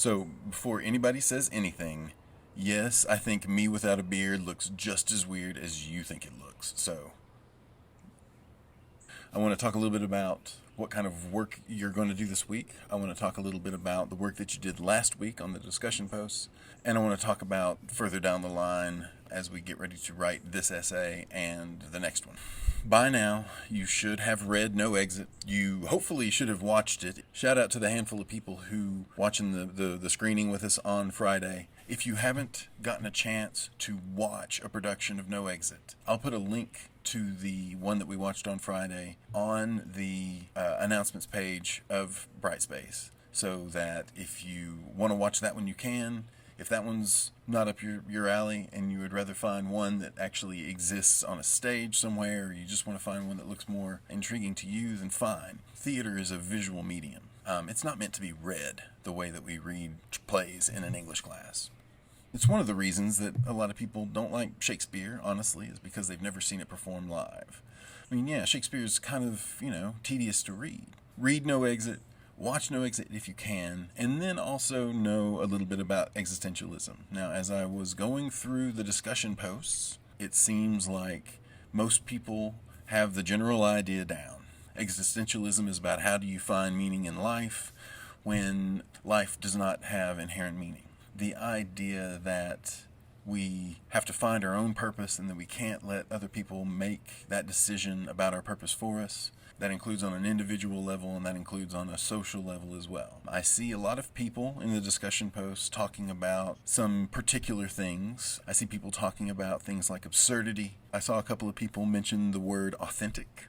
So, before anybody says anything, yes, I think me without a beard looks just as weird as you think it looks. So, I want to talk a little bit about what kind of work you're going to do this week. I want to talk a little bit about the work that you did last week on the discussion posts. And I want to talk about further down the line as we get ready to write this essay and the next one. By now, you should have read No Exit. You hopefully should have watched it. Shout out to the handful of people who watching the screening with us on Friday. If you haven't gotten a chance to watch a production of No Exit, I'll put a link to the one that we watched on Friday on the announcements page of Brightspace, so that if you want to watch that one, you can. If that one's not up your alley and you would rather find one that actually exists on a stage somewhere, or you just want to find one that looks more intriguing to you, then fine. Theater is a visual medium. It's not meant to be read the way that we read plays in an English class. It's one of the reasons that a lot of people don't like Shakespeare, honestly, is because they've never seen it performed live. I mean, yeah, Shakespeare's kind of, tedious to read. Read No Exit, watch No Exit if you can, and then also know a little bit about existentialism. Now, as I was going through the discussion posts, it seems like most people have the general idea down. Existentialism is about how do you find meaning in life when life does not have inherent meaning. The idea that we have to find our own purpose and that we can't let other people make that decision about our purpose for us. That includes on an individual level, and that includes on a social level as well. I see a lot of people in the discussion posts talking about some particular things. I see people talking about things like absurdity. I saw a couple of people mention the word authentic.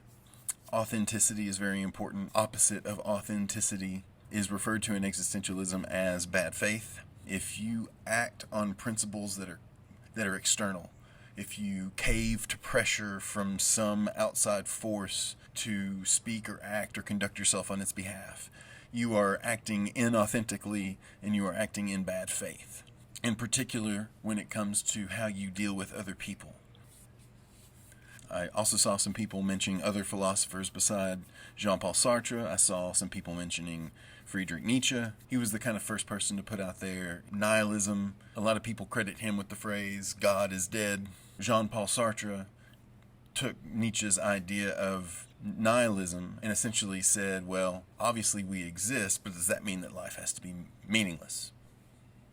Authenticity is very important. Opposite of authenticity is referred to in existentialism as bad faith. If you act on principles that are external, if you cave to pressure from some outside force to speak or act or conduct yourself on its behalf, you are acting inauthentically and you are acting in bad faith. In particular, when it comes to how you deal with other people. I also saw some people mentioning other philosophers beside Jean-Paul Sartre. I saw some people mentioning Friedrich Nietzsche. He was the kind of first person to put out there nihilism. A lot of people credit him with the phrase, God is dead. Jean-Paul Sartre took Nietzsche's idea of nihilism and essentially said, well, obviously we exist, but does that mean that life has to be meaningless?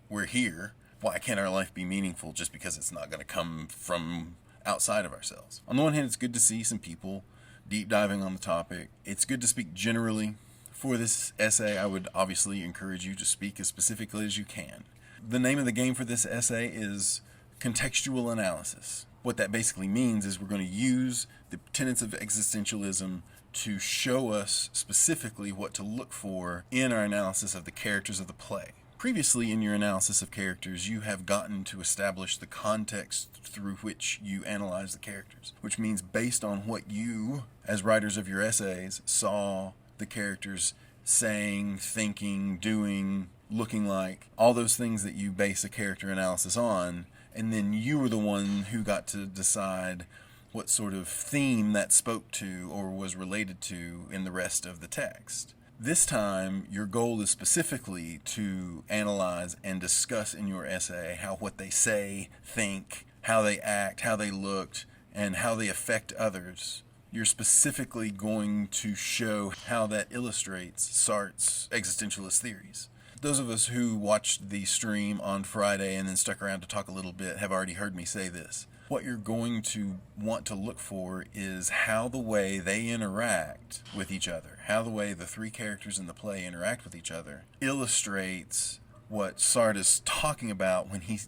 We're here. Why can't our life be meaningful just because it's not going to come from outside of ourselves? On the one hand, it's good to see some people deep diving on the topic. It's good to speak generally. For this essay, I would obviously encourage you to speak as specifically as you can. The name of the game for this essay is contextual analysis. What that basically means is we're going to use the tenets of existentialism to show us specifically what to look for in our analysis of the characters of the play. Previously, in your analysis of characters, you have gotten to establish the context through which you analyze the characters, which means based on what you, as writers of your essays, saw the characters saying, thinking, doing, looking like, all those things that you base a character analysis on, and then you were the one who got to decide what sort of theme that spoke to or was related to in the rest of the text. This time, your goal is specifically to analyze and discuss in your essay how what they say, think, how they act, how they looked, and how they affect others. You're specifically going to show how that illustrates Sartre's existentialist theories. Those of us who watched the stream on Friday and then stuck around to talk a little bit have already heard me say this. What you're going to want to look for is how the way they interact with each other, how the way the three characters in the play interact with each other, illustrates what Sartre is talking about when he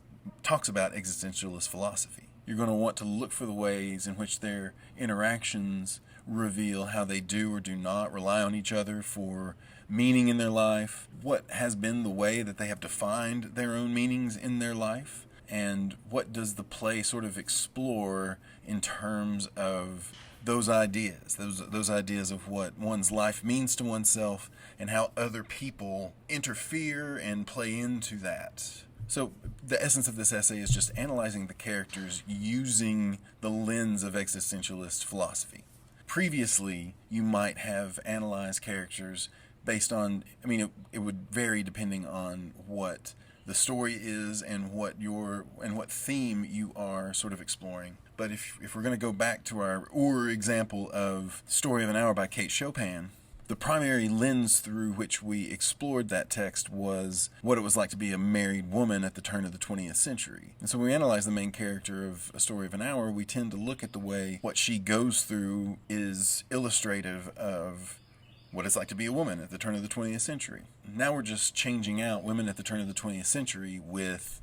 talks about existentialist philosophy. You're going to want to look for the ways in which their interactions reveal how they do or do not rely on each other for meaning in their life, what has been the way that they have defined their own meanings in their life, and what does the play sort of explore in terms of those ideas, those ideas of what one's life means to oneself and how other people interfere and play into that. So the essence of this essay is just analyzing the characters using the lens of existentialist philosophy. Previously, you might have analyzed characters based on, I mean, it would vary depending on what the story is and what theme you are sort of exploring. But if we're going to go back to our example of Story of an Hour by Kate Chopin, the primary lens through which we explored that text was what it was like to be a married woman at the turn of the 20th century. And so when we analyze the main character of A Story of an Hour, we tend to look at the way what she goes through is illustrative of what it's like to be a woman at the turn of the 20th century. Now we're just changing out women at the turn of the 20th century with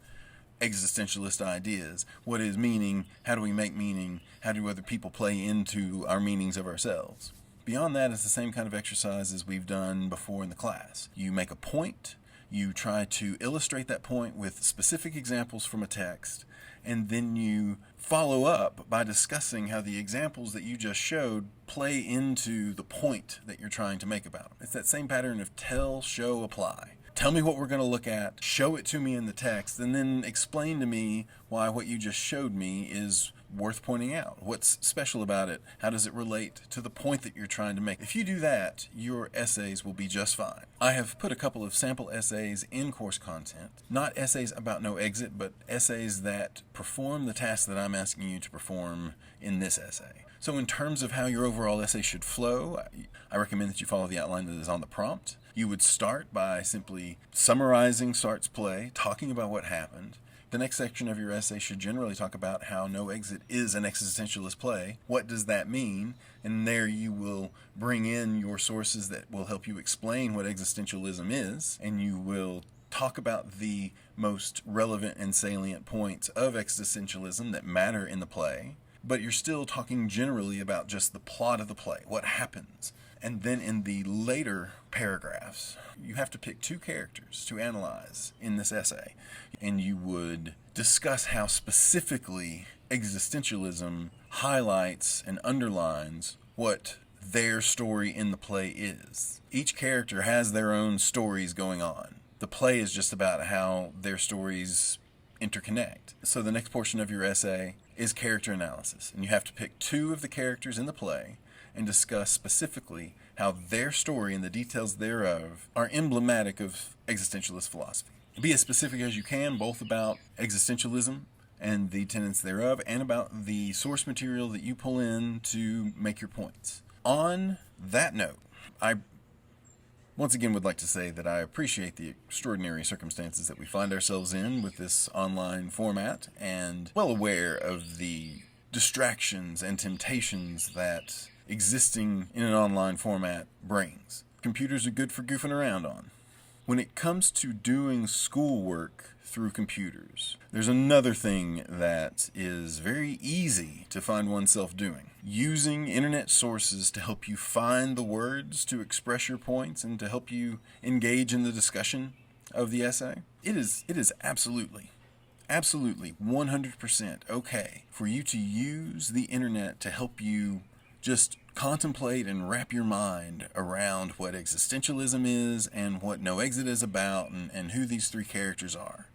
existentialist ideas. What is meaning? How do we make meaning? How do other people play into our meanings of ourselves? Beyond that, it's the same kind of exercise as we've done before in the class. You make a point, you try to illustrate that point with specific examples from a text, and then you follow up by discussing how the examples that you just showed play into the point that you're trying to make about them. It's that same pattern of tell, show, apply. Tell me what we're going to look at, show it to me in the text, and then explain to me why what you just showed me is worth pointing out. What's special about it? How does it relate to the point that you're trying to make? If you do that, your essays will be just fine. I have put a couple of sample essays in course content. Not essays about no exit, but essays that perform the task that I'm asking you to perform in this essay. So in terms of how your overall essay should flow, I recommend that you follow the outline that is on the prompt. You would start by simply summarizing Sartre's play, talking about what happened. The next section of your essay should generally talk about how No Exit is an existentialist play. What does that mean? And there you will bring in your sources that will help you explain what existentialism is, and you will talk about the most relevant and salient points of existentialism that matter in the play, but you're still talking generally about just the plot of the play, what happens. And then in the later paragraphs, you have to pick two characters to analyze in this essay. And you would discuss how specifically existentialism highlights and underlines what their story in the play is. Each character has their own stories going on. The play is just about how their stories interconnect. So the next portion of your essay is character analysis. And you have to pick two of the characters in the play and discuss specifically how their story and the details thereof are emblematic of existentialist philosophy. Be as specific as you can, both about existentialism and the tenets thereof, and about the source material that you pull in to make your points. On that note, I once again would like to say that I appreciate the extraordinary circumstances that we find ourselves in with this online format, and well aware of the distractions and temptations that existing in an online format brings. Computers are good for goofing around on. When it comes to doing schoolwork through computers, there's another thing that is very easy to find oneself doing. Using internet sources to help you find the words to express your points and to help you engage in the discussion of the essay. It is absolutely 100% okay for you to use the internet to help you just contemplate and wrap your mind around what existentialism is and what No Exit is about, and who these three characters are.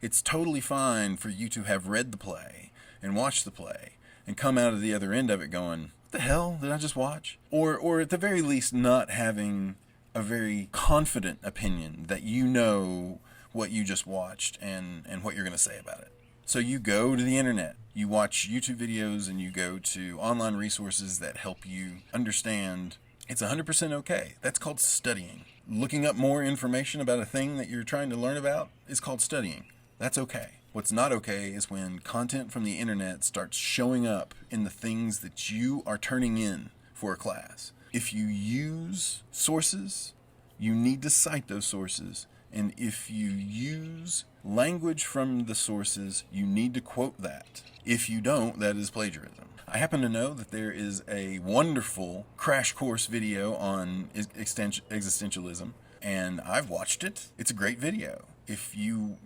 It's totally fine for you to have read the play and watched the play and come out of the other end of it going, what the hell did I just watch? Or at the very least not having a very confident opinion that you know what you just watched and what you're going to say about it. So you go to the internet, you watch YouTube videos, and you go to online resources that help you understand. It's 100% okay. That's called studying. Looking up more information about a thing that you're trying to learn about is called studying. That's okay. What's not okay is when content from the internet starts showing up in the things that you are turning in for a class. If you use sources, you need to cite those sources. And if you use language from the sources, you need to quote that. If you don't, that is plagiarism. I happen to know that there is a wonderful crash course video on existentialism, and I've watched it. It's a great video. If you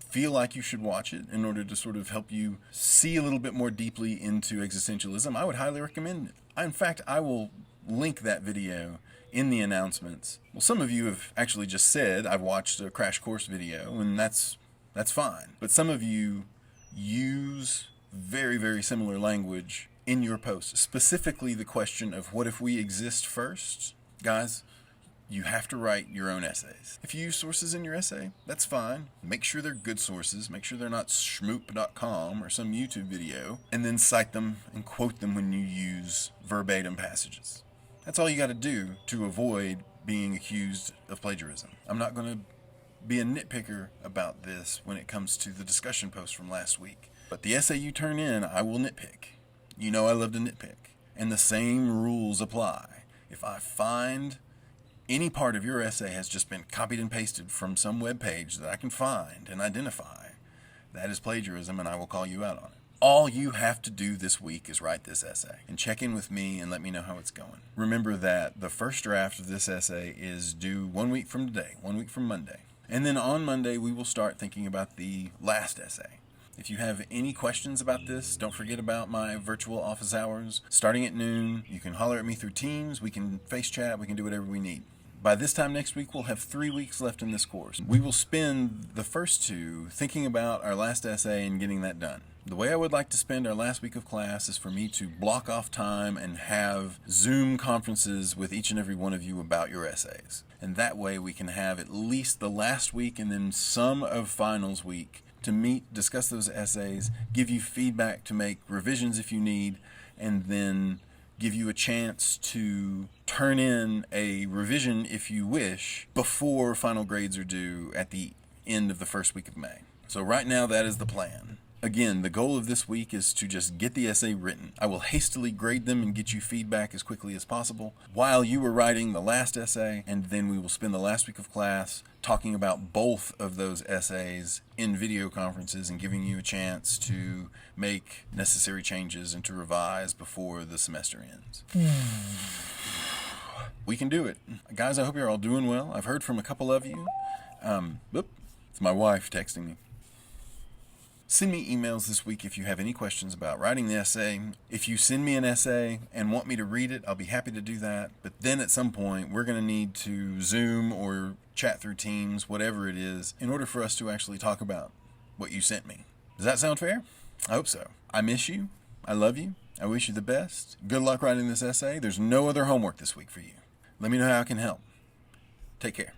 feel like you should watch it in order to sort of help you see a little bit more deeply into existentialism, I would highly recommend it. In fact, I will link that video in the announcements. Well, some of you have actually just said, I've watched a crash course video, and that's fine. But some of you use very, very similar language in your posts, specifically the question of what if we exist first? Guys, You have to write your own essays. If you use sources in your essay, that's fine. Make sure they're good sources. Make sure they're not schmoop.com or some YouTube video, and then cite them and quote them when you use verbatim passages. That's all you got to do to avoid being accused of plagiarism. I'm not going to be a nitpicker about this when it comes to the discussion post from last week. But the essay you turn in, I will nitpick. You know I love to nitpick. And the same rules apply. If I find any part of your essay has just been copied and pasted from some web page that I can find and identify, that is plagiarism, and I will call you out on it. All you have to do this week is write this essay and check in with me and let me know how it's going. Remember that the first draft of this essay is due 1 week from today, 1 week from Monday. And then on Monday, we will start thinking about the last essay. If you have any questions about this, don't forget about my virtual office hours. Starting at noon, you can holler at me through Teams, we can face chat, we can do whatever we need. By this time next week, we'll have 3 weeks left in this course. We will spend the first 2 thinking about our last essay and getting that done. The way I would like to spend our last week of class is for me to block off time and have Zoom conferences with each and every one of you about your essays. And that way we can have at least the last week and then some of finals week to meet, discuss those essays, give you feedback to make revisions if you need, and then give you a chance to turn in a revision if you wish before final grades are due at the end of the first week of May. So right now that is the plan. Again, the goal of this week is to just get the essay written. I will hastily grade them and get you feedback as quickly as possible while you are writing the last essay, and then we will spend the last week of class talking about both of those essays in video conferences and giving you a chance to make necessary changes and to revise before the semester ends. We can do it. Guys, I hope you're all doing well. I've heard from a couple of you. It's my wife texting me. Send me emails this week if you have any questions about writing the essay. If you send me an essay and want me to read it, I'll be happy to do that. But then at some point, we're going to need to Zoom or chat through Teams, whatever it is, in order for us to actually talk about what you sent me. Does that sound fair? I hope so. I miss you. I love you. I wish you the best. Good luck writing this essay. There's no other homework this week for you. Let me know how I can help. Take care.